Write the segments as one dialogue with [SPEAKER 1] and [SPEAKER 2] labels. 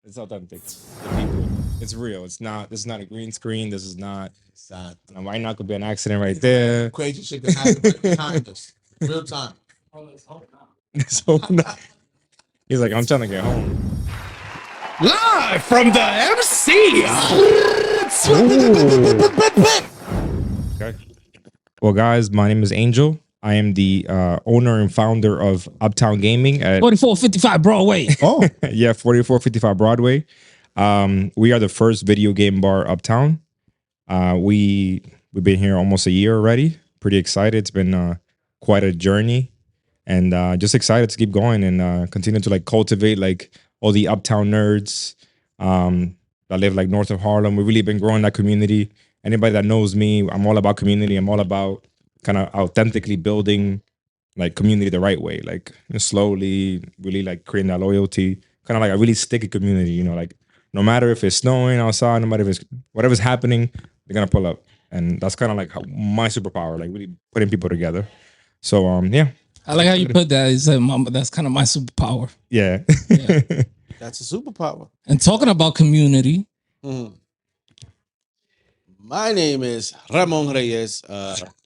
[SPEAKER 1] It's authentic. The people. It's real. It's not. This is not a green screen. This is not. Now, right now could be an accident right there.
[SPEAKER 2] Crazy shit can happen right behind us. Real time.
[SPEAKER 1] So he's like, I'm trying to get home.
[SPEAKER 3] Live from the MC.
[SPEAKER 1] Okay. Well, guys, my name is Angel. I am the owner and founder of Uptown Gaming at
[SPEAKER 3] 4455 Broadway.
[SPEAKER 1] Oh, yeah, 4455 Broadway. We are the first video game bar uptown. We've been here almost a year already. Pretty excited. It's been quite a journey, and just excited to keep going and continue to like cultivate like all the uptown nerds that live like north of Harlem. We've really been growing that community. Anybody that knows me, I'm all about community. I'm all about kind of authentically building like community the right way, like slowly, really like creating that loyalty, kind of like a really sticky community. You know, like no matter if it's snowing outside, no matter if it's whatever's happening, they're gonna pull up, and that's kind of like my superpower, like really putting people together. So yeah,
[SPEAKER 3] I like how you put that. It's that's kind of my superpower.
[SPEAKER 1] yeah.
[SPEAKER 2] That's a superpower.
[SPEAKER 3] And talking about community,
[SPEAKER 2] My name is Ramon Reyes,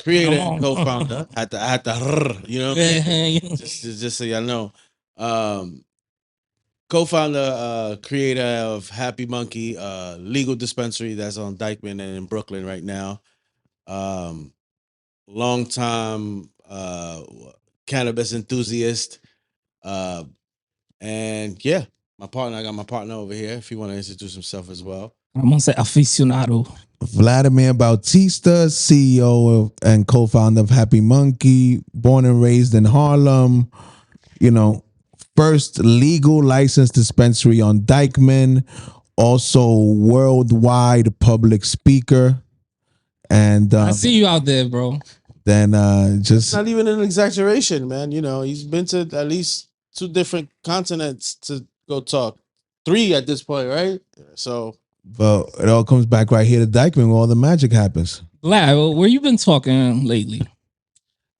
[SPEAKER 2] creator
[SPEAKER 3] Ramon.
[SPEAKER 2] and co-founder. Had to, you know,
[SPEAKER 3] yeah,
[SPEAKER 2] just so y'all know. Co-founder, creator of Happy Munkey, legal dispensary that's on Dyckman and in Brooklyn right now. Long time cannabis enthusiast. And yeah, I got my partner over here if you want to introduce himself as well.
[SPEAKER 3] I'm gonna say aficionado.
[SPEAKER 4] Vladimir Bautista, CEO and co-founder of Happy Munkey, born and raised in Harlem. You know, first legal licensed dispensary on Dyckman, also worldwide public speaker. And
[SPEAKER 3] I see you out there, bro.
[SPEAKER 4] then just
[SPEAKER 2] It's not even an exaggeration, man. You know, he's been to at least 2 different continents to go talk. 3 at this point, right? So
[SPEAKER 4] but it all comes back right here to Dyckman where all the magic happens.
[SPEAKER 3] Vlad, where you been talking lately?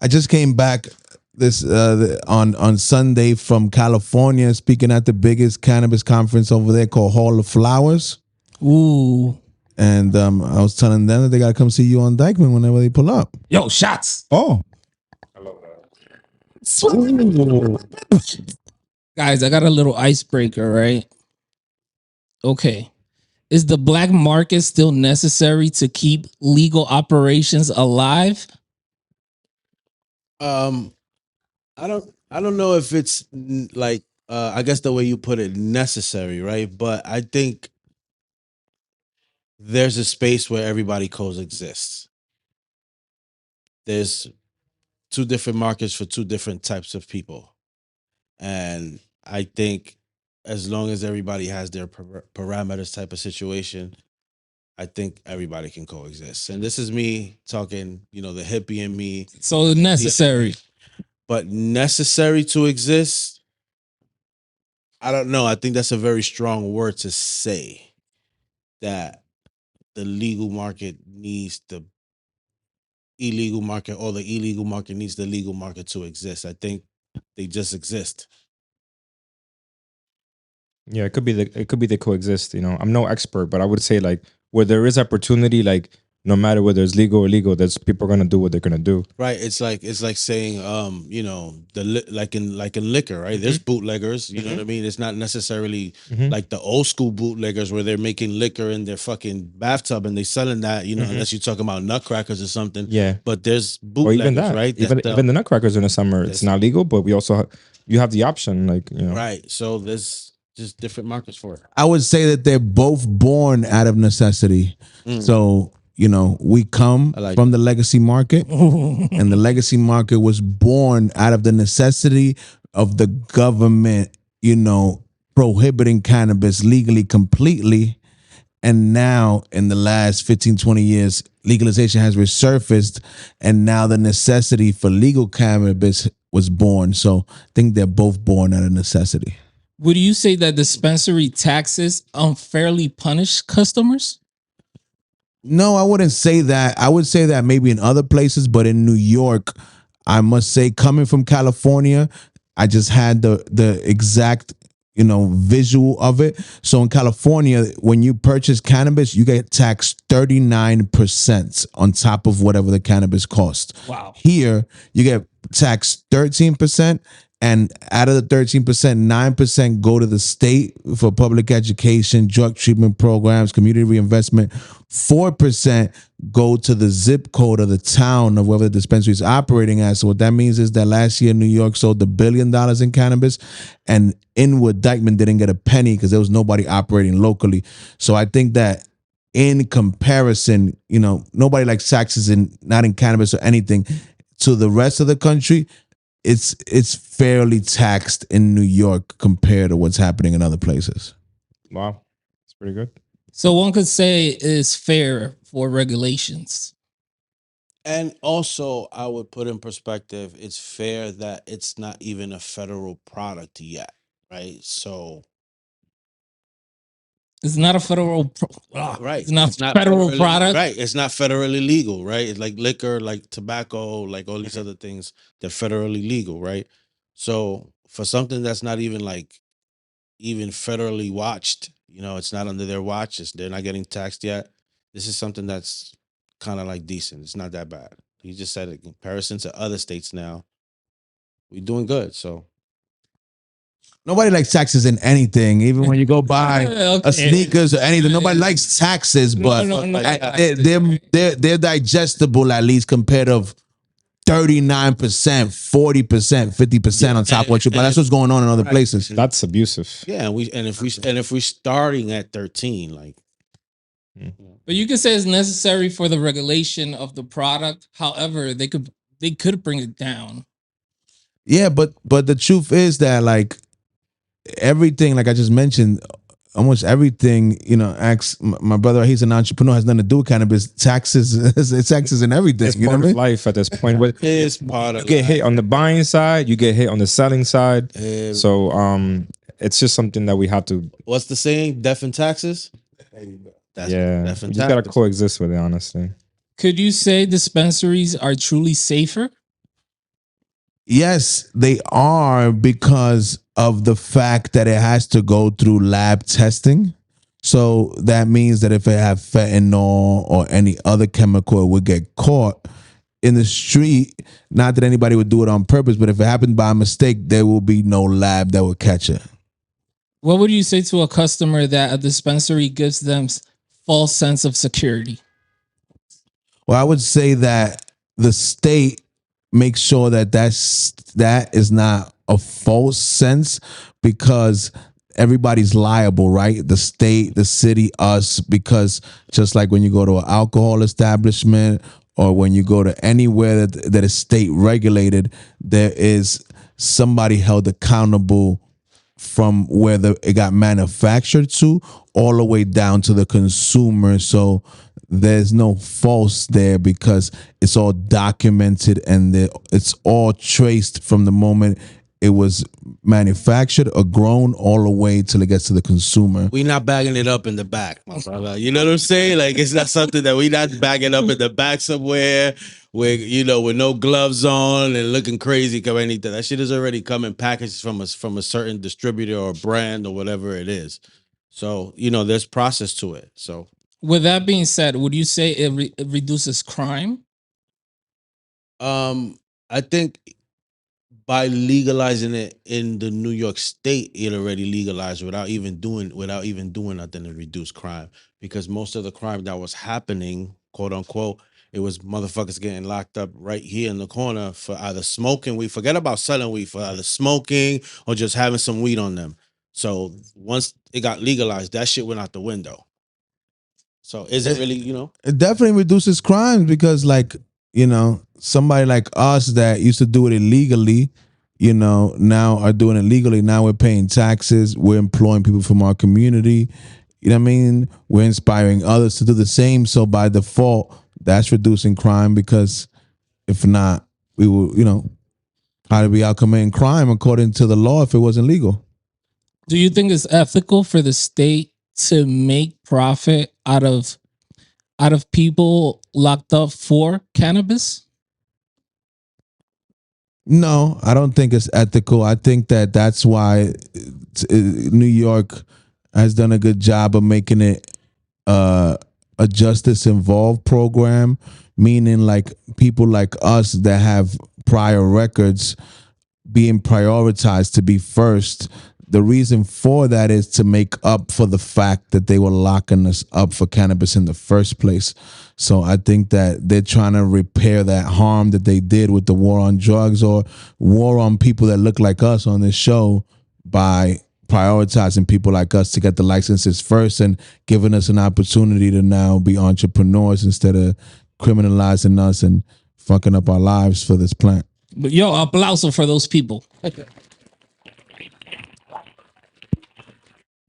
[SPEAKER 4] I just came back this on Sunday from California, speaking at the biggest cannabis conference over there called Hall of Flowers.
[SPEAKER 3] Ooh,
[SPEAKER 4] And I was telling them that they gotta come see you on Dyckman whenever they pull up.
[SPEAKER 3] yo, shots,
[SPEAKER 4] Oh,
[SPEAKER 1] I love that.
[SPEAKER 3] guys. I got a little icebreaker, right? Okay. Is the black market still necessary to keep legal operations alive?
[SPEAKER 2] I don't know if it's like I guess the way you put it, necessary, right? But I think there's a space where everybody coexists. There's 2 different markets for 2 different types of people. And I think as long as everybody has their parameters type of situation, I think everybody can coexist. And this is me talking, you know, the hippie in me.
[SPEAKER 3] So necessary.
[SPEAKER 2] But necessary to exist, I don't know. I think that's a very strong word to say, that the legal market needs the illegal market, or the illegal market needs the legal market to exist. I think they just exist.
[SPEAKER 1] Yeah, it could be the coexist. You know, I'm no expert, but I would say like where there is opportunity, like no matter whether it's legal or illegal, there's people are gonna do what they're gonna do.
[SPEAKER 2] Right. It's like saying, you know, like in liquor, right? There's bootleggers, you know what I mean? It's not necessarily like the old school bootleggers where they're making liquor in their fucking bathtub and they selling that, you know, unless you're talking about nutcrackers or something.
[SPEAKER 1] Yeah,
[SPEAKER 2] But there's
[SPEAKER 1] or
[SPEAKER 2] bootleggers,
[SPEAKER 1] even that,
[SPEAKER 2] right?
[SPEAKER 1] even the nutcrackers in the summer, it's not legal, but we also you have the option, like you know.
[SPEAKER 2] Right. So there's just different markets for it.
[SPEAKER 4] I would say that they're both born out of necessity. So, you know, we come
[SPEAKER 2] like
[SPEAKER 4] from the legacy market, and the legacy market was born out of the necessity of the government, you know, prohibiting cannabis legally completely. And now in the last 15, 20 years, legalization has resurfaced, and now the necessity for legal cannabis was born. So I think they're both born out of necessity.
[SPEAKER 3] Would you say that dispensary taxes unfairly punish customers?
[SPEAKER 4] No, I wouldn't say that. I would say that maybe in other places, but in New York, I must say, coming from California, I just had the exact visual of it. So in California, when you purchase cannabis, you get taxed 39% on top of whatever the cannabis costs.
[SPEAKER 3] Wow.
[SPEAKER 4] Here, you get taxed 13%. And out of the 13%, 9% go to the state for public education, drug treatment programs, community reinvestment. 4% go to the zip code of the town of wherever the dispensary is operating at. So what that means is that last year New York sold $1 billion in cannabis, and Inwood Dyckman didn't get a penny because there was nobody operating locally. So I think that in comparison, nobody likes taxes not in cannabis or anything to the rest of the country. It's fairly taxed in New York compared to what's happening in other places.
[SPEAKER 1] Wow, it's pretty good.
[SPEAKER 3] So one could say it's fair for regulations.
[SPEAKER 2] And also, I would put in perspective, it's fair that it's not even a federal product yet, right? So,
[SPEAKER 3] It's not a federal,
[SPEAKER 2] right,
[SPEAKER 3] It's not federal
[SPEAKER 2] federally-
[SPEAKER 3] product.
[SPEAKER 2] right? It's not federally legal, right? It's like liquor, like tobacco, like all these other things. They're federally legal, right? So, for something that's not even even federally watched, it's not under their watch. They're not getting taxed yet. This is something that's kind of like decent. It's not that bad. He just said in comparison to other states now, we're doing good. So
[SPEAKER 4] Nobody likes taxes in anything, even when you go buy
[SPEAKER 3] Okay.
[SPEAKER 4] a sneakers or anything. Nobody likes taxes, but
[SPEAKER 3] No.
[SPEAKER 4] they're digestible at least compared to 39%, 40%, 50% on top of what you buy. That's what's going on in other places.
[SPEAKER 1] That's abusive.
[SPEAKER 2] yeah, and if we're starting at 13, like
[SPEAKER 3] But you could say it's necessary for the regulation of the product. However, they could bring it down.
[SPEAKER 4] Yeah, but the truth is that like everything, like I just mentioned, almost everything, my brother, he's an entrepreneur, has nothing to do with cannabis. Taxes and everything.
[SPEAKER 1] It's
[SPEAKER 4] You know
[SPEAKER 1] part
[SPEAKER 4] what I
[SPEAKER 1] of
[SPEAKER 4] mean?
[SPEAKER 1] life at this point. But
[SPEAKER 2] it's part
[SPEAKER 1] you
[SPEAKER 2] of
[SPEAKER 1] get hit on the buying side, you get hit on the selling side.
[SPEAKER 2] life.
[SPEAKER 1] So it's just something that we have to.
[SPEAKER 2] What's the saying? Death and taxes. That's
[SPEAKER 1] Yeah,
[SPEAKER 2] death
[SPEAKER 1] we
[SPEAKER 2] and
[SPEAKER 1] just gotta
[SPEAKER 2] taxes.
[SPEAKER 1] coexist with it. Honestly,
[SPEAKER 3] Could you say dispensaries are truly safer?
[SPEAKER 4] Yes, they are, because of the fact that it has to go through lab testing. So that means that if it have fentanyl or any other chemical, it would get caught in the street. Not that anybody would do it on purpose, but if it happened by mistake, there will be no lab that would catch it.
[SPEAKER 3] What would you say to a customer that a dispensary gives them false sense of security?
[SPEAKER 4] Well, I would say that the state makes sure that that is not a false sense, because everybody's liable, right? The state, the city, us, because just like when you go to an alcohol establishment or when you go to anywhere that is state regulated, there is somebody held accountable from where it got manufactured to all the way down to the consumer. So there's no false there, because it's all documented and it's all traced from the moment it was manufactured or grown all the way till it gets to the consumer.
[SPEAKER 2] We not bagging it up in the back, my brother. You know what I'm saying? Like, it's not something that we not bagging up in the back somewhere where, with no gloves on and looking crazy or anything. That shit is already coming packaged from a certain distributor or brand or whatever it is. So, there's process to it. So
[SPEAKER 3] With that being said, would you say it reduces crime?
[SPEAKER 2] I think by legalizing it in the New York State, it already legalized without even doing nothing to reduce crime. Because most of the crime that was happening, quote unquote, it was motherfuckers getting locked up right here in the corner for either smoking weed. Forget about selling weed, for either smoking or just having some weed on them. So once it got legalized, that shit went out the window. So is it really,
[SPEAKER 4] It definitely reduces crimes, because somebody like us that used to do it illegally, now are doing it legally. Now we're paying taxes. We're employing people from our community. You know what I mean? We're inspiring others to do the same. So by default, that's reducing crime, because if not, we will, how do we out committing crime according to the law if it wasn't legal?
[SPEAKER 3] Do you think it's ethical for the state to make profit out of people locked up for cannabis?
[SPEAKER 4] No, I don't think it's ethical. I think that that's why New York has done a good job of making it a justice involved program, meaning like people like us that have prior records being prioritized to be first. The reason for that is to make up for the fact that they were locking us up for cannabis in the first place. So I think that they're trying to repair that harm that they did with the war on drugs or war on people that look like us on this show by prioritizing people like us to get the licenses first and giving us an opportunity to now be entrepreneurs instead of criminalizing us and fucking up our lives for this plant.
[SPEAKER 3] But yo, aplauso for those people.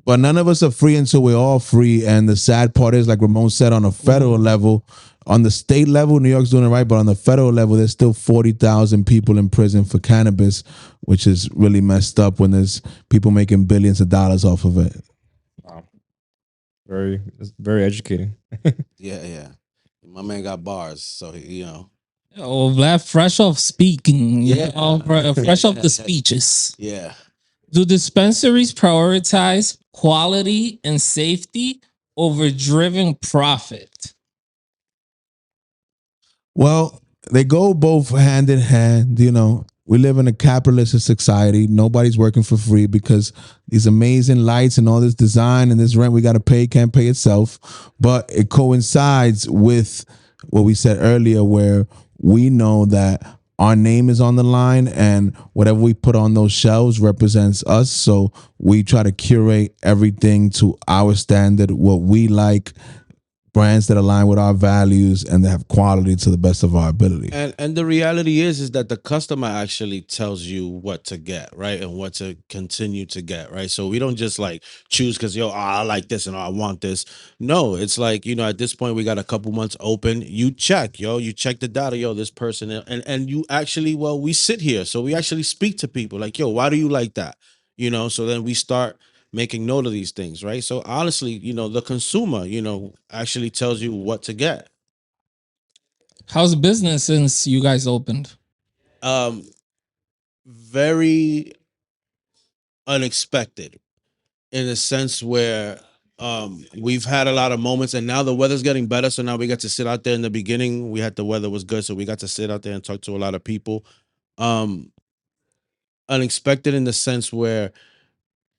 [SPEAKER 4] But none of us are free until we're all free. And the sad part is, like Ramon said, on a federal level, on the state level, New York's doing it right. But on the federal level, there's still 40,000 people in prison for cannabis, which is really messed up when there's people making billions of dollars off of it.
[SPEAKER 1] Wow. Very educating.
[SPEAKER 2] Yeah. My man got bars, so
[SPEAKER 3] Oh, Vlad, fresh off speaking,
[SPEAKER 2] Yeah.
[SPEAKER 3] fresh off the speeches.
[SPEAKER 2] yeah.
[SPEAKER 3] Do dispensaries prioritize quality and safety over driven profit?
[SPEAKER 4] Well, they go both hand in hand. You know, we live in a capitalist society. Nobody's working for free because these amazing lights and all this design and this rent we got to pay can't pay itself. But it coincides with what we said earlier, where we know that our name is on the line and whatever we put on those shelves represents us. So we try to curate everything to our standard, what we like, brands that align with our values and that have quality to the best of our ability.
[SPEAKER 2] And the reality is that the customer actually tells you what to get, right? And what to continue to get, right? So we don't just like choose because I like this and I want this. No, it's like, at this point we got a couple months open. You check, you check the data, this person, and you actually, we sit here. So we actually speak to people like, why do you like that? So then we start making note of these things, right? So honestly, the consumer, actually tells you what to get.
[SPEAKER 3] How's business since you guys opened?
[SPEAKER 2] Very unexpected in a sense where we've had a lot of moments and now the weather's getting better. So now we got to sit out there. In the beginning, the weather was good. So we got to sit out there and talk to a lot of people. Unexpected in the sense where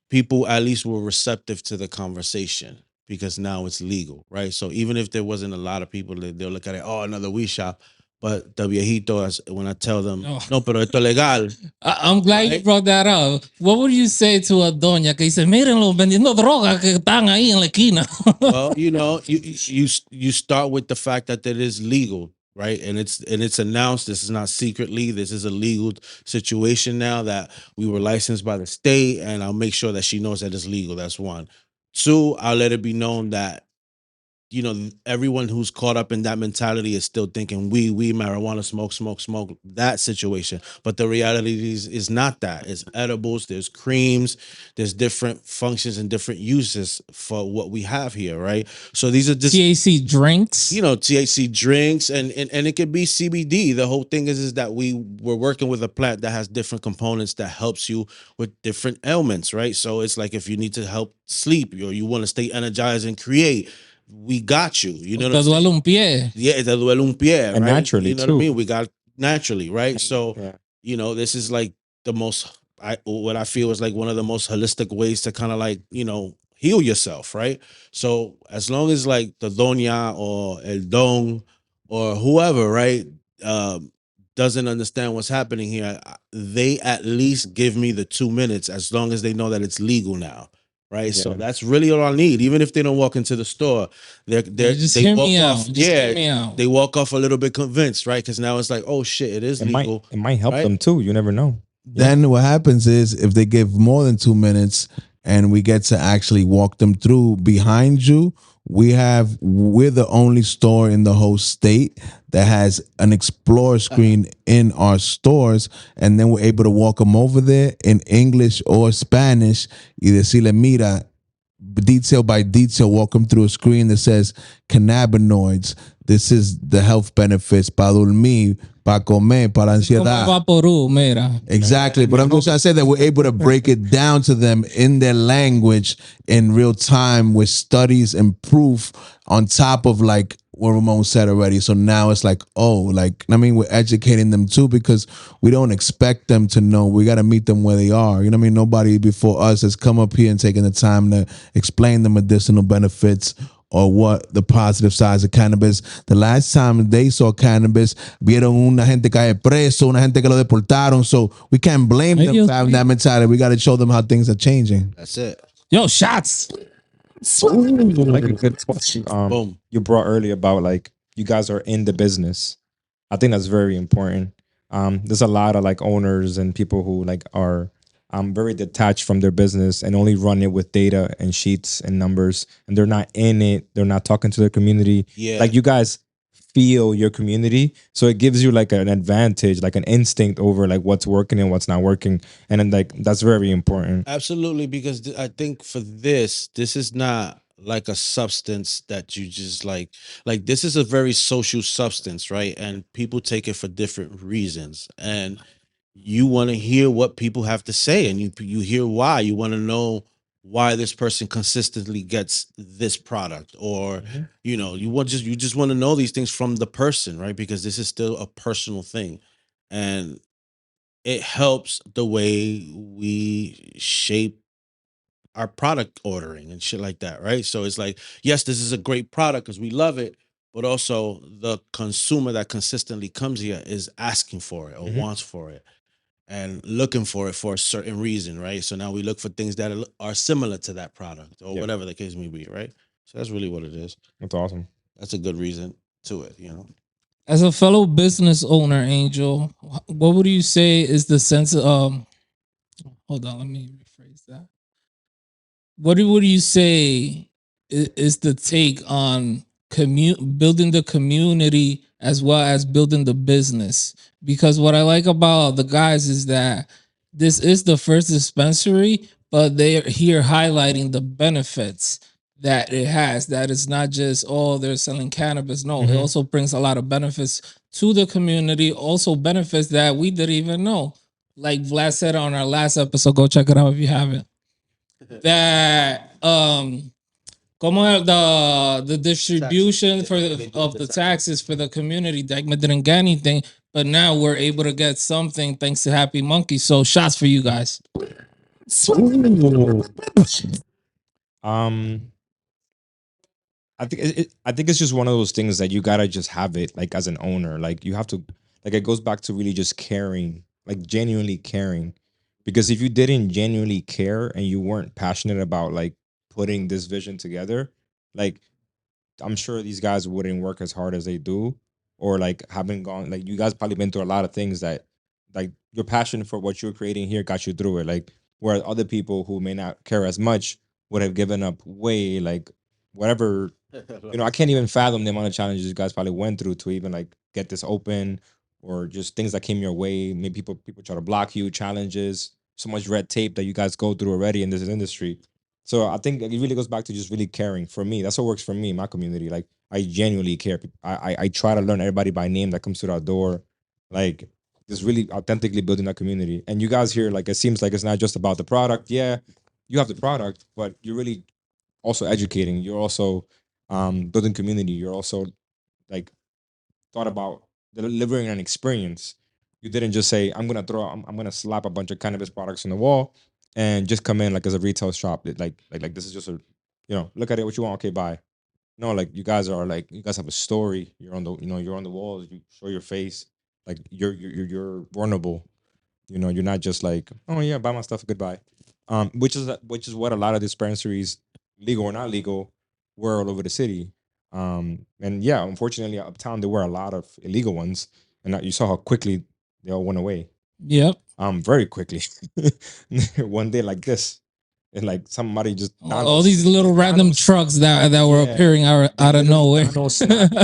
[SPEAKER 2] people at least were receptive to the conversation because now it's legal, right? So even if there wasn't a lot of people, they'll look at it, another weed shop. But the viejito, when I tell them, no, pero esto es legal.
[SPEAKER 3] I'm glad you brought that up. What would you say to a doña que dice, mírenlo vendiendo droga que están ahí en la esquina?
[SPEAKER 2] Well, you start with the fact that it is legal, right? And it's announced. This is not secretly. This is a legal situation now that we were licensed by the state, and I'll make sure that she knows that it's legal. That's one. Two, I'll let it be known that everyone who's caught up in that mentality is still thinking we marijuana, smoke that situation. But the reality is not that. It's edibles, there's creams, there's different functions and different uses for what we have here, right? So these are just
[SPEAKER 3] THC drinks.
[SPEAKER 2] THC drinks and it could be CBD. The whole thing is that we're working with a plant that has different components that helps you with different ailments, right? So it's like if you need to help sleep or you want to stay energized and create, we got you. You know,
[SPEAKER 3] te duele un pie.
[SPEAKER 2] Yeah, te duele un pie, right?
[SPEAKER 1] And naturally,
[SPEAKER 2] you know
[SPEAKER 1] too.
[SPEAKER 2] what I mean? We got naturally, right? So, this is like the most, what I feel is like one of the most holistic ways to kind of like, heal yourself, right? So as long as like the doña or el don or whoever, right, doesn't understand what's happening here, they at least give me the 2 minutes as long as they know that it's legal now. Right, so that's really all I need. Even if they don't walk into the store, they walk off. They walk off a little bit convinced, right? Because now it's like, oh shit, it is legal.
[SPEAKER 1] It might help them too. You never know.
[SPEAKER 4] Then what happens is if they give more than 2 minutes and we get to actually walk them through behind you, we're the only store in the whole state that has an Explorer screen in our stores, and then we're able to walk them over there in English or Spanish y decirle, mira, detail by detail, walk them through a screen that says cannabinoids. This is the health benefits para dormir, para comer, para
[SPEAKER 3] Como
[SPEAKER 4] ansiedad.
[SPEAKER 3] Vaporú, mira.
[SPEAKER 4] Exactly, but I'm just trying to say that we're able to break it down to them in their language in real time with studies and proof on top of like what Ramon said already. So now it's like, oh, like I mean, we're educating them too because we don't expect them to know. We got to meet them where they are. You know what I mean? Nobody before us has come up here and taken the time to explain the medicinal benefits or what the positive sides of cannabis. The last time they saw cannabis, vieron una gente caer preso, una gente que lo deportaron. So we can't blame them for having that mentality. We got to show them how things are changing.
[SPEAKER 2] That's it.
[SPEAKER 3] Yo, shots.
[SPEAKER 1] Like a good question.
[SPEAKER 2] Boom.
[SPEAKER 1] You brought earlier about like you guys are in the business. I think that's very important. There's a lot of like owners and people who like are very detached from their business and only run it with data and sheets and numbers, and they're not in it. They're not talking to their community.
[SPEAKER 2] Yeah.
[SPEAKER 1] Like you guys feel your community, so it gives you like an advantage, like an instinct over like what's working and what's not working, and then like that's very important.
[SPEAKER 2] Absolutely, because I think for this is not like a substance that you just like this is a very social substance, right? And people take it for different reasons, and you want to hear what people have to say, and you hear why. You want to know why this person consistently gets this product, or you know, you just want to know these things from the person, right? Because this is still a personal thing, and it helps the way we shape our product ordering and shit like that, right? So it's like, yes, this is a great product because we love it, but also the consumer that consistently comes here is asking for it or wants for it and looking for it for a certain reason, right? So now we look for things that are similar to that product or whatever the case may be, right? So that's really what it is.
[SPEAKER 1] That's awesome.
[SPEAKER 2] That's a good reason to it, you know?
[SPEAKER 3] As a fellow business owner, Angel, what would you say is the sense of hold on, let me rephrase that. What would you say is the take on building the community as well as building the business? Because what I like about the guys is that this is the first dispensary, but they're here highlighting the benefits that it has. That it's not just, oh, they're selling cannabis. No, it also brings a lot of benefits to the community. Also benefits that we didn't even know. Like Vlad said on our last episode, go check it out if you haven't. That como the distribution of the taxes for the community, Dyckman didn't get anything, but now we're able to get something thanks to Happy Munkey. So shots for you guys.
[SPEAKER 1] I think it's just one of those things that you gotta just have it like as an owner. Like you have to like it goes back to really just caring, like genuinely caring. Because if you didn't genuinely care and you weren't passionate about like putting this vision together, like I'm sure these guys wouldn't work as hard as they do, or like haven't gone like you guys probably been through a lot of things that like your passion for what you're creating here got you through it. Like where other people who may not care as much would have given up way like whatever. You know, I can't even fathom the amount of challenges you guys probably went through to even like get this open, or just things that came your way. Maybe people try to block you, challenges, so much red tape that you guys go through already in this industry. So I think it really goes back to just really caring. For me, that's what works for me, my community. Like I genuinely care. I try to learn everybody by name that comes through our door. Like just really authentically building that community. And you guys here, like it seems like it's not just about the product. Yeah, you have the product, but you're really also educating. You're also building community. You're also like thought about delivering an experience. You didn't just say, I'm gonna slap a bunch of cannabis products on the wall and just come in like as a retail shop. Like this is just a, you know, look at it, what you want, okay, buy. No, like you guys have a story. You're on the, you know, you're on the walls. You show your face. Like you're vulnerable. You know, you're not just like, oh yeah, buy my stuff, goodbye. Which is what a lot of dispensaries, legal or not legal, were all over the city. And yeah, unfortunately, uptown there were a lot of illegal ones, and you saw how quickly they all went away.
[SPEAKER 3] Yep.
[SPEAKER 1] Very quickly. One day like this, and like somebody just
[SPEAKER 3] all these little random trucks that were appearing out of nowhere.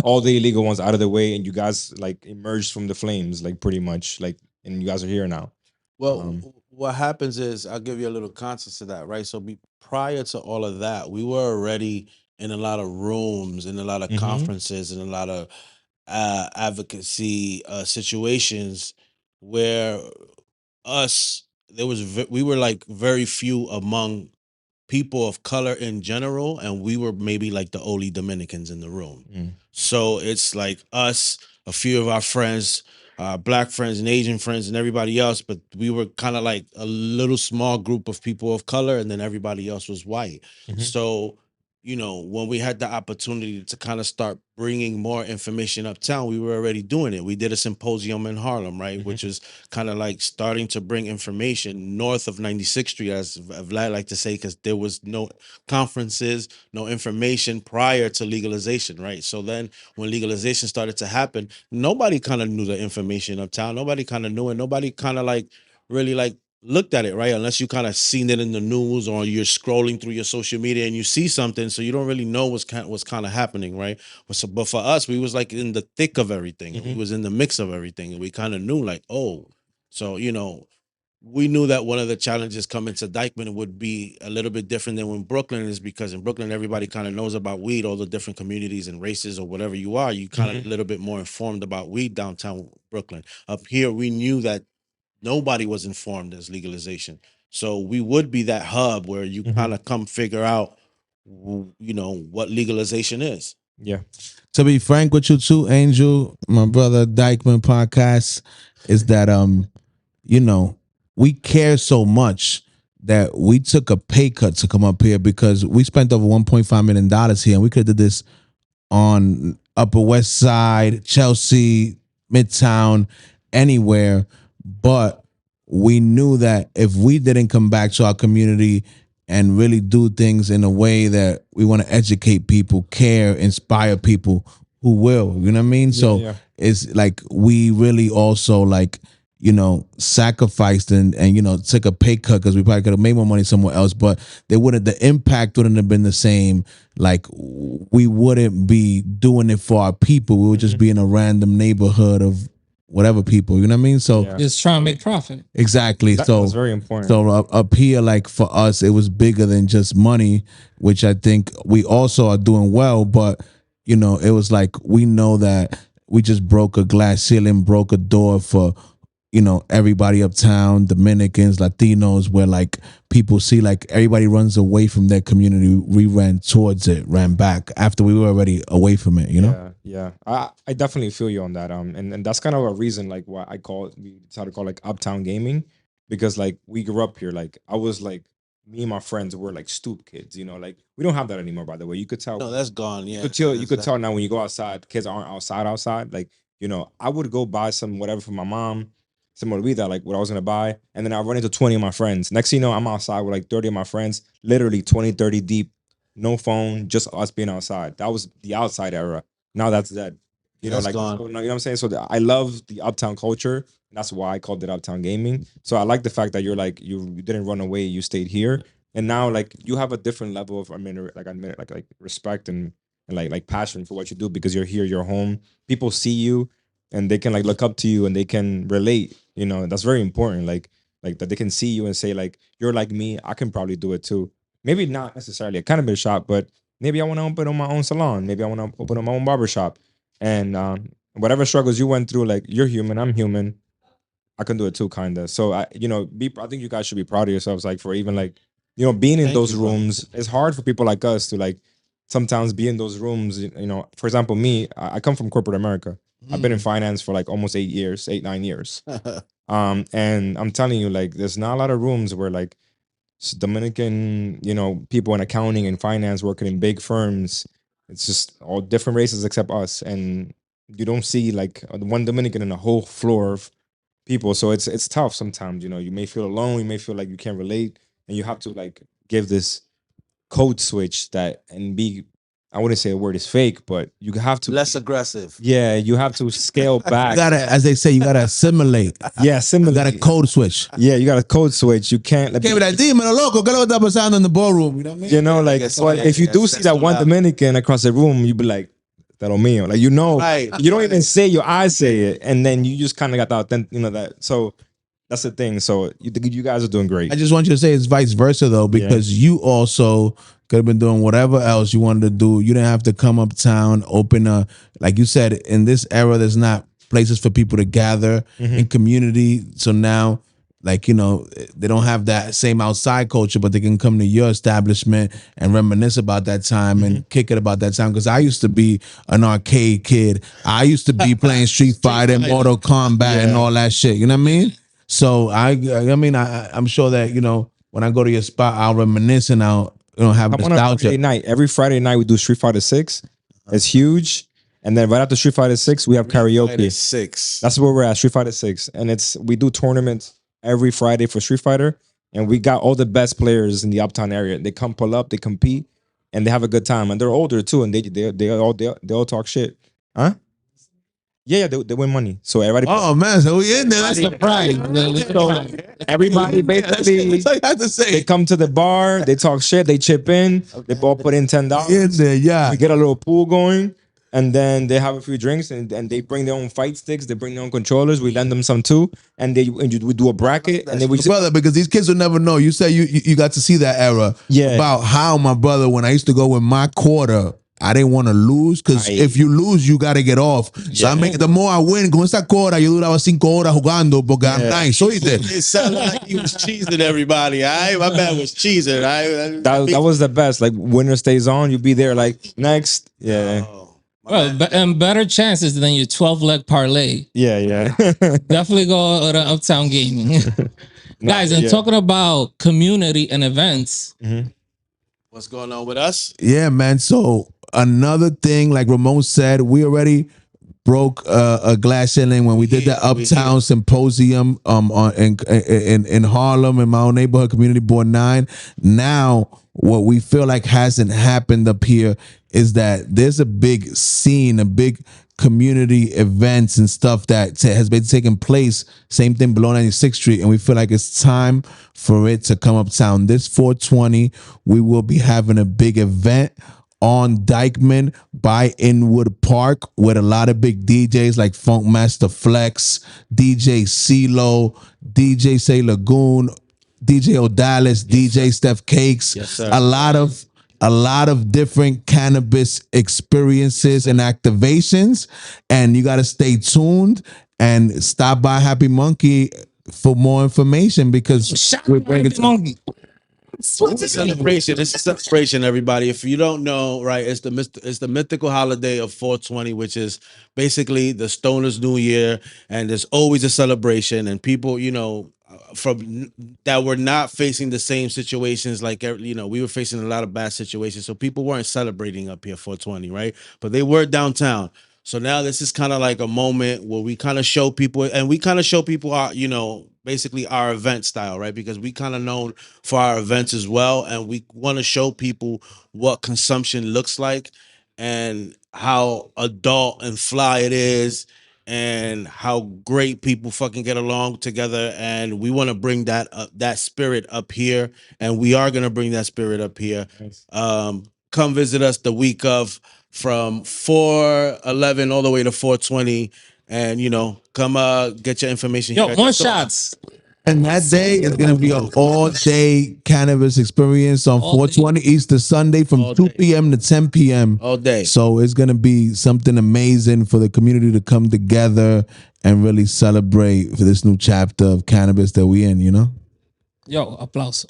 [SPEAKER 1] All the illegal ones out of the way, and you guys like emerged from the flames, like pretty much, like, and you guys are here now.
[SPEAKER 2] Well, what happens is, I'll give you a little context to that, right? So prior to all of that, we were already in a lot of rooms, in a lot of
[SPEAKER 1] Mhm.
[SPEAKER 2] conferences, and a lot of advocacy situations where us there was we were like very few among people of color in general, and we were maybe like the only Dominicans in the room.
[SPEAKER 1] Mm.
[SPEAKER 2] So it's like us, a few of our friends, black friends and Asian friends, and everybody else. But we were kind of like a little small group of people of color, and then everybody else was white.
[SPEAKER 1] Mhm.
[SPEAKER 2] So, when we had the opportunity to kind of start bringing more information uptown, we were already doing it. We did a symposium in Harlem, right,
[SPEAKER 1] Mhm.
[SPEAKER 2] which is kind of like starting to bring information north of 96th Street, as Vlad like to say, because there was no conferences, no information prior to legalization, right? So then when legalization started to happen, nobody kind of knew the information uptown. Nobody kind of knew it. Nobody kind of like really like looked at it, right? Unless you kind of seen it in the news or you're scrolling through your social media and you see something, so you don't really know what's kind of happening, right? But for us, we was like in the thick of everything, and we
[SPEAKER 1] Mhm.
[SPEAKER 2] was in the mix of everything, and we kind of knew like, oh, so we knew that one of the challenges coming to Dyckman would be a little bit different than when Brooklyn is, because in Brooklyn everybody kind of knows about weed, all the different communities and races or whatever you are. You kind of a little bit more informed about weed downtown Brooklyn. Up here, we knew that nobody was informed as legalization, so we would be that hub where you
[SPEAKER 1] Mhm.
[SPEAKER 2] kind of come figure out, what legalization is.
[SPEAKER 1] Yeah.
[SPEAKER 4] To be frank with you too, Angel, my brother Dyckman Podcast, is that we care so much that we took a pay cut to come up here because we spent over $1.5 million here, and we could have did this on Upper West Side, Chelsea, Midtown, anywhere. But we knew that if we didn't come back to our community and really do things in a way that we want to educate people, care, inspire people, who will, you know what I mean? So
[SPEAKER 1] yeah.
[SPEAKER 4] it's like we really also like, sacrificed and took a pay cut because we probably could have made more money somewhere else, but the impact wouldn't have been the same. Like we wouldn't be doing it for our people. We would just be in a random neighborhood of whatever people, you know what I mean? So
[SPEAKER 1] Yeah.
[SPEAKER 3] Just trying to make profit.
[SPEAKER 4] exactly.
[SPEAKER 1] That's very important.
[SPEAKER 4] So up here, like for us, it was bigger than just money, which I think we also are doing well. But it was like we know that we just broke a glass ceiling, broke a door for everybody uptown, Dominicans, Latinos, where like people see like everybody runs away from their community. We ran towards it, ran back after we were already away from it,
[SPEAKER 1] Yeah. I definitely feel you on that. And that's kind of a reason like why we decided to call like Uptown Gaming, because like we grew up here. Like I was like me and my friends were like stoop kids, like we don't have that anymore, by the way. You could tell.
[SPEAKER 2] No, that's gone. Yeah,
[SPEAKER 1] You could tell now when you go outside, kids aren't outside. Like, I would go buy some whatever for my mom, some that like what I was gonna buy. And then I run into 20 of my friends. Next thing you know, I'm outside with like 30 of my friends, literally 20, 30 deep, no phone, just us being outside. That was the outside era. Now that's dead.
[SPEAKER 2] That's
[SPEAKER 1] Like
[SPEAKER 2] gone.
[SPEAKER 1] so, you know what I'm saying? So I love the uptown culture. And that's why I called it Uptown Gaming. So I like the fact that you're like you didn't run away, you stayed here. And now like you have a different level of like respect and like passion for what you do, because you're here, you're home. People see you and they can like look up to you and they can relate. That's very important. Like that they can see you and say like you're like me. I can probably do it too. Maybe not necessarily a cannabis shop, but maybe I want to open on my own salon. Maybe I want to open on my own barber shop. And whatever struggles you went through, like you're human, I'm human. I can do it too, kind of. So I think you guys should be proud of yourselves, like for even like, being in
[SPEAKER 2] Thank
[SPEAKER 1] those
[SPEAKER 2] you, bro.
[SPEAKER 1] rooms. It's hard for people like us to like sometimes be in those rooms. For example, me, I come from corporate America. I've been in finance for like almost 8 years, 9 years. And I'm telling you, like, there's not a lot of rooms where like Dominican, people in accounting and finance working in big firms. It's just all different races except us, and you don't see like one Dominican in a whole floor of people. So it's tough sometimes. You may feel alone, you may feel like you can't relate, and you have to like give this code switch that and be. I wouldn't say a word is fake, but you have to
[SPEAKER 2] Less aggressive.
[SPEAKER 1] Yeah, you have to scale
[SPEAKER 4] You
[SPEAKER 1] back.
[SPEAKER 4] gotta, as they say, you gotta assimilate.
[SPEAKER 1] Yeah, similar.
[SPEAKER 4] You gotta code switch.
[SPEAKER 1] Yeah, you got a code switch. You can't.
[SPEAKER 4] Can't be like, dímelo, loco, ¿qué es lo que está pasando in the ballroom? You know what I mean?
[SPEAKER 1] Like,
[SPEAKER 2] Yes,
[SPEAKER 1] but
[SPEAKER 2] yeah,
[SPEAKER 1] if you do
[SPEAKER 2] yes,
[SPEAKER 1] see
[SPEAKER 2] that's
[SPEAKER 1] that
[SPEAKER 2] too
[SPEAKER 1] one
[SPEAKER 2] loud.
[SPEAKER 1] Dominican across the room, you be like, "That lo mío." Like,
[SPEAKER 2] Right.
[SPEAKER 1] you don't even say, your eyes say it, and then you just kind of got that. Then that. So That's the thing. So you guys are doing great.
[SPEAKER 4] I just want you to say it's vice versa though, because you also could have been doing whatever else you wanted to do. You didn't have to come uptown, open a, like you said, in this era, there's not places for people to gather in community. So now, like, you know, they don't have that same outside culture, but they can come to your establishment and reminisce about that time and kick it about that time. Because I used to be an arcade kid. I used to be playing Street Fighter, Mortal Kombat, and all that shit. You know what I mean? So I'm sure that, you know, when I go to your spot, I'll reminisce and I'll, you know, have
[SPEAKER 1] Come on a
[SPEAKER 4] nostalgia.
[SPEAKER 1] Friday night. Every Friday night we do Street Fighter 6. It's huge. And then right after Street Fighter 6, we have karaoke.
[SPEAKER 2] 6.
[SPEAKER 1] That's where we're at, Street Fighter 6. And we do tournaments every Friday for Street Fighter. And we got all the best players in the Uptown area. They come pull up, they compete, and they have a good time. And they're older too, and they all talk shit. Huh? Yeah, they win money. So everybody.
[SPEAKER 4] Oh man, so we in there. That's the
[SPEAKER 3] Right.
[SPEAKER 1] So everybody basically
[SPEAKER 4] That's all you have to say.
[SPEAKER 1] they come to the bar, they talk shit, they chip in, they all put in $10.
[SPEAKER 4] In there, yeah.
[SPEAKER 1] We get a little pool going, and then they have a few drinks, and they bring their own fight sticks, they bring their own controllers. We lend them some too, and we do a bracket, and then we
[SPEAKER 4] Brother, because these kids will never know. You say you got to see that era.
[SPEAKER 1] Yeah.
[SPEAKER 4] About how my brother, when I used to go with my quarter, I didn't want to lose, because if you lose, you got to get off. So I mean, the more I win, con esta quarter, yo duraba 5 horas jugando porque I'm nice. Oíste?
[SPEAKER 2] It sounded like he was cheesing everybody. My man was cheesing.
[SPEAKER 1] that was the best. Like winner stays on, you be there. Like next, yeah,
[SPEAKER 3] Well, and better chances than your 12-leg parlay.
[SPEAKER 1] yeah.
[SPEAKER 3] Definitely go to Uptown Gaming. Guys, and talking about community and events.
[SPEAKER 2] What's going on with us?
[SPEAKER 4] Yeah, man. So another thing, like Ramon said, we already broke a glass ceiling when we did the Uptown Symposium in Harlem, in my own neighborhood, Community Board 9. Now, what we feel like hasn't happened up here is that there's a big scene, a big community events and stuff that has been taking place. Same thing below 96th Street, and we feel like it's time for it to come uptown. This 420, we will be having a big event on Dyckman by Inwood Park with a lot of big DJs like Funkmaster Flex, DJ CeeLo, DJ Say Lagoon, DJ Odalis, DJ Steph Cakes.
[SPEAKER 2] Yes, sir.
[SPEAKER 4] A lot of different cannabis experiences and activations, and you got to stay tuned and stop by Happy Monkey for more information, because we're bringing
[SPEAKER 3] Monkey.
[SPEAKER 2] It's a celebration. It's a celebration, everybody. If you don't know, right, it's the mythical holiday of 420, which is basically the Stoners' New Year, and there's always a celebration, and people, you know, from that were not facing the same situations, like, you know, we were facing a lot of bad situations, so people weren't celebrating up here 420, right? But they were downtown. So now this is kind of like a moment where we kind of show people, and we kind of show people our, you know, basically our event style, right? Because we kind of known for our events as well, and we want to show people what consumption looks like and how adult and fly it is, and how great people fucking get along together. And we want to bring that spirit up here, and we are gonna bring that spirit up here.
[SPEAKER 1] Nice.
[SPEAKER 2] Come visit us the week of, from 4/11 all the way to 4/20, and you know, come get your information.
[SPEAKER 3] Yo,
[SPEAKER 2] here.
[SPEAKER 3] more shots.
[SPEAKER 4] And that day is going to be an all-day cannabis experience on
[SPEAKER 3] All day.
[SPEAKER 4] 420 Easter Sunday from
[SPEAKER 2] All
[SPEAKER 4] 2
[SPEAKER 2] day.
[SPEAKER 4] p.m. to 10 p.m.
[SPEAKER 2] all day.
[SPEAKER 4] So it's going to be something amazing for the community to come together and really celebrate for this new chapter of cannabis that we in, you know?
[SPEAKER 3] Yo, aplauso.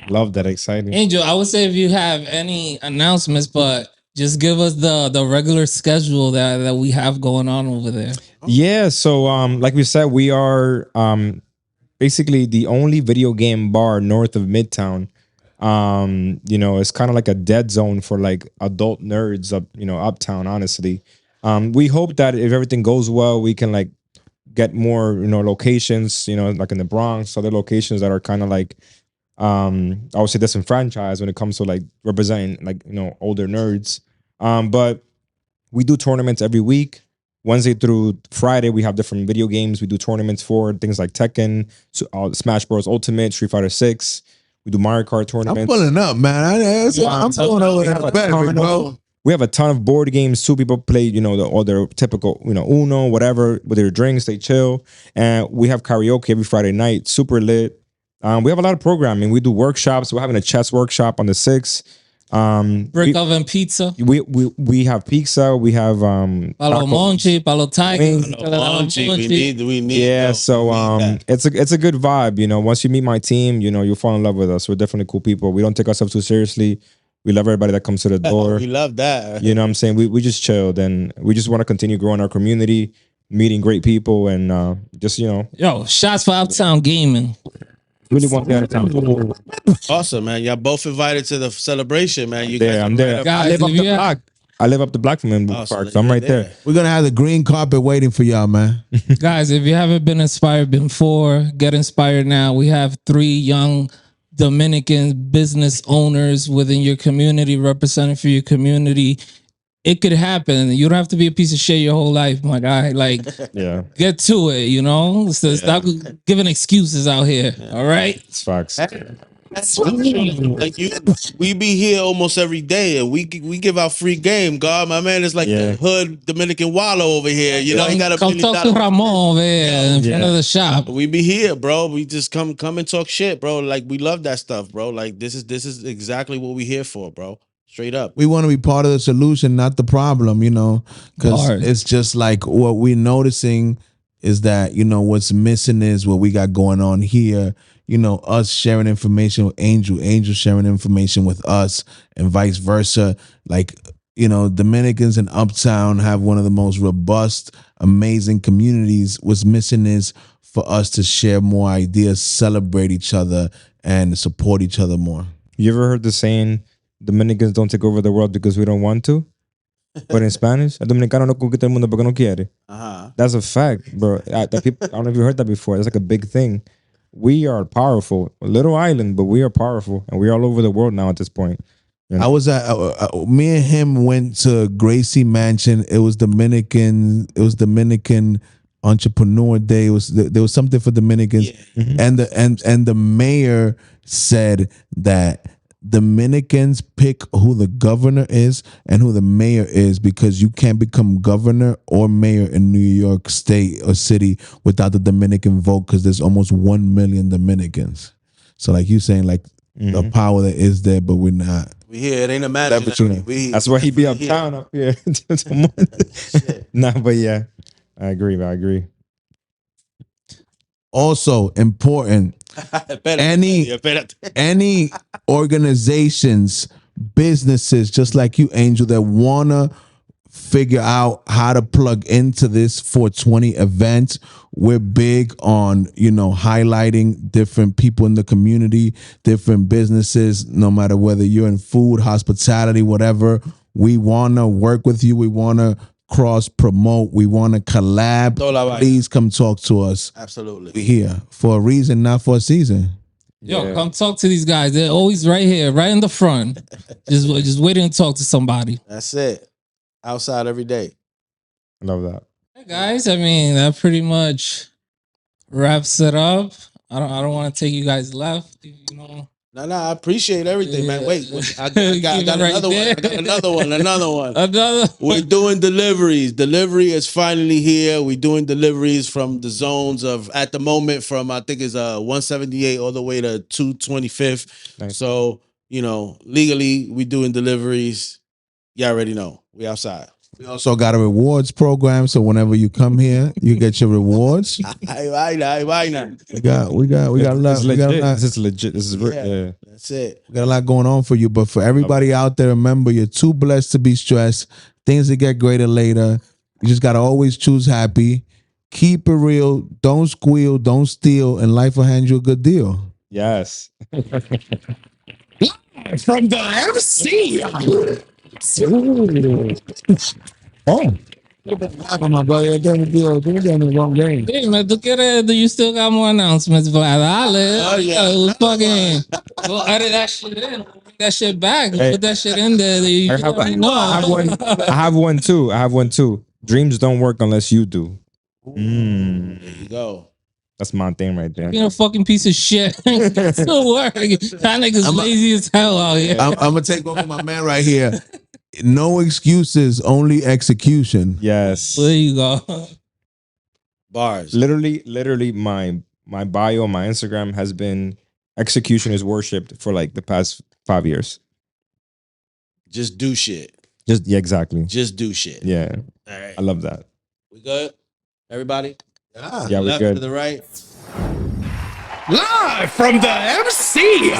[SPEAKER 1] Love that, exciting.
[SPEAKER 3] Angel, I would say if you have any announcements, but just give us the regular schedule that we have going on over there.
[SPEAKER 1] Yeah, so like we said, we are basically the only video game bar north of Midtown. You know, it's kind of like a dead zone for like adult nerds up, you know, uptown, honestly. We hope that if everything goes well, we can like get more, you know, locations, you know, like in the Bronx, other locations that are kind of like I would say disenfranchised when it comes to like representing like, you know, older nerds. But we do tournaments every week. Wednesday through Friday, we have different video games. We do tournaments for things like Tekken, Smash Bros. Ultimate, Street Fighter 6. We do Mario Kart tournaments.
[SPEAKER 4] I'm pulling up, man. I'm pulling over
[SPEAKER 1] we have a
[SPEAKER 4] that benefit,
[SPEAKER 1] ton
[SPEAKER 4] bro.
[SPEAKER 1] of- We have a ton of board games too. People play, all their typical, Uno, whatever, with their drinks, they chill. And we have karaoke every Friday night, super lit. We have a lot of programming. We do workshops. We're having a chess workshop on the 6th.
[SPEAKER 3] Brick oven pizza.
[SPEAKER 1] We have pizza. We have
[SPEAKER 3] Palo
[SPEAKER 1] tacos,
[SPEAKER 3] Monchi, Palo Tiger.
[SPEAKER 1] wings.
[SPEAKER 2] We need.
[SPEAKER 1] Yeah,
[SPEAKER 2] yo,
[SPEAKER 1] so
[SPEAKER 2] we need that.
[SPEAKER 1] it's a good vibe. Once you meet my team, you'll fall in love with us. We're definitely cool people. We don't take ourselves too seriously. We love everybody that comes to the door.
[SPEAKER 2] We love that.
[SPEAKER 1] You know what I'm saying? We just chilled, and we just want to continue growing our community, meeting great people, and just
[SPEAKER 3] Yo, shots for Uptown Gaming.
[SPEAKER 1] really want that time.
[SPEAKER 2] Awesome, man. Y'all both invited to the celebration, man. You
[SPEAKER 1] There,
[SPEAKER 2] guys
[SPEAKER 1] I'm
[SPEAKER 2] are
[SPEAKER 1] there.
[SPEAKER 2] right up-
[SPEAKER 3] Guys,
[SPEAKER 1] I live up
[SPEAKER 3] if
[SPEAKER 1] the
[SPEAKER 3] you have-
[SPEAKER 1] block. I live up the block from him
[SPEAKER 2] Oh, so
[SPEAKER 1] Park, so I'm
[SPEAKER 2] you're
[SPEAKER 1] right there.
[SPEAKER 4] We're gonna have the green carpet waiting for y'all, man.
[SPEAKER 3] Guys, if you haven't been inspired before, get inspired now. We have 3 young Dominican business owners within your community, representing for your community. It could happen. You don't have to be a piece of shit your whole life, my guy. Like,
[SPEAKER 1] Yeah,
[SPEAKER 3] get to it, So stop giving excuses out here. All right.
[SPEAKER 1] it's facts.
[SPEAKER 2] Like we be here almost every day, and we give out free game. God, my man is like
[SPEAKER 1] Yeah.
[SPEAKER 2] the hood Dominican Wallow over here. You know, he got a
[SPEAKER 3] Come talk to
[SPEAKER 2] $1 million.
[SPEAKER 3] Ramon over there in front
[SPEAKER 1] Yeah.
[SPEAKER 3] of the shop.
[SPEAKER 2] We be here, bro. We just come and talk shit, bro. Like we love that stuff, bro. Like this is exactly what we here for, bro. Straight up.
[SPEAKER 4] We want to be part of the solution, not the problem, because
[SPEAKER 3] Hard.
[SPEAKER 4] it's just like what we're noticing is that, what's missing is what we got going on here. Us sharing information with Angel sharing information with us, and vice versa. Like, Dominicans in Uptown have one of the most robust, amazing communities. What's missing is for us to share more ideas, celebrate each other, and support each other more.
[SPEAKER 1] You ever heard the saying, Dominicans don't take over the world because we don't want to? But in Spanish, el dominicano no conquista el mundo porque no quiere. That's a fact, bro. I don't know if you heard that before. That's like a big thing. We are powerful. A little island, but we are powerful. And we're all over the world now at this point.
[SPEAKER 4] I was at me and him went to Gracie Mansion. It was Dominican Entrepreneur Day. There was something for Dominicans, and the mayor said that Dominicans pick who the governor is and who the mayor is, because you can't become governor or mayor in New York State or city without the Dominican vote, because there's almost 1 million Dominicans. So like you saying, like the power that is there, but we're not.
[SPEAKER 2] We here. It ain't a matter.
[SPEAKER 1] That's why he be uptown up here. Nah, but yeah, I agree.
[SPEAKER 4] Also important, any organizations, businesses, just like you, Angel, that wanna figure out how to plug into this 420 event. We're big on, highlighting different people in the community, different businesses, no matter whether you're in food, hospitality, whatever. We want to work with you. We want to cross promote. We want to collab. Please come talk to us.
[SPEAKER 2] Absolutely.
[SPEAKER 4] We're here for a reason, not for a season.
[SPEAKER 3] Yo, come talk to these guys. They're always right here, right in the front. Just waiting to talk to somebody.
[SPEAKER 2] That's it. Outside every day.
[SPEAKER 1] I love that.
[SPEAKER 3] Hey guys, I mean, that pretty much wraps it up. I don't want to take you guys left,
[SPEAKER 2] No, I appreciate everything, man. Wait, I
[SPEAKER 3] Keep
[SPEAKER 2] got
[SPEAKER 3] it right
[SPEAKER 2] another one.
[SPEAKER 3] there.
[SPEAKER 2] I got another one.
[SPEAKER 3] Another.
[SPEAKER 2] We're doing deliveries. Delivery is finally here. We're doing deliveries from the zones of, at the moment, from I think it's 178 all the way to 225th.
[SPEAKER 1] Nice.
[SPEAKER 2] So, legally, we doing deliveries. You already know. We outside.
[SPEAKER 4] We also got a rewards program, so whenever you come here, you get your rewards.
[SPEAKER 2] Ay, vaina.
[SPEAKER 4] We got a lot. We got a lot.
[SPEAKER 1] This is legit. This is yeah.
[SPEAKER 2] That's it.
[SPEAKER 4] We got a lot going on for you. But for everybody out there, remember, you're too blessed to be stressed. Things will get greater later. You just gotta always choose happy. Keep it real. Don't squeal. Don't steal, and life will hand you a good deal.
[SPEAKER 1] Yes.
[SPEAKER 5] From the MC. Oh. My brother, you're doing the wrong game.
[SPEAKER 3] Hey man, look at it. Do you still got more announcements, Vlad?
[SPEAKER 2] Oh, yeah.
[SPEAKER 3] Fucking. We'll edit that shit in. Bring that shit back.
[SPEAKER 1] Hey.
[SPEAKER 3] Put that shit in there. You
[SPEAKER 1] I have
[SPEAKER 3] already know.
[SPEAKER 1] I have one too. Dreams don't work unless you do.
[SPEAKER 2] There you go.
[SPEAKER 1] That's my thing right there.
[SPEAKER 3] Being a fucking piece of shit. Still work. That nigga's lazy as hell out here.
[SPEAKER 4] I'm gonna take over my man right here. No excuses, only execution.
[SPEAKER 1] Yes.
[SPEAKER 3] There you go.
[SPEAKER 2] Bars.
[SPEAKER 1] Literally, my bio, my Instagram has been execution is worshipped for like the past 5 years.
[SPEAKER 2] Just do shit.
[SPEAKER 1] Just yeah, exactly.
[SPEAKER 2] Just do shit.
[SPEAKER 1] Yeah,
[SPEAKER 2] All right.
[SPEAKER 1] I love that.
[SPEAKER 2] We good? Everybody?
[SPEAKER 1] Yeah, we
[SPEAKER 2] Left to
[SPEAKER 1] good.
[SPEAKER 2] the right.
[SPEAKER 6] Live from the MC.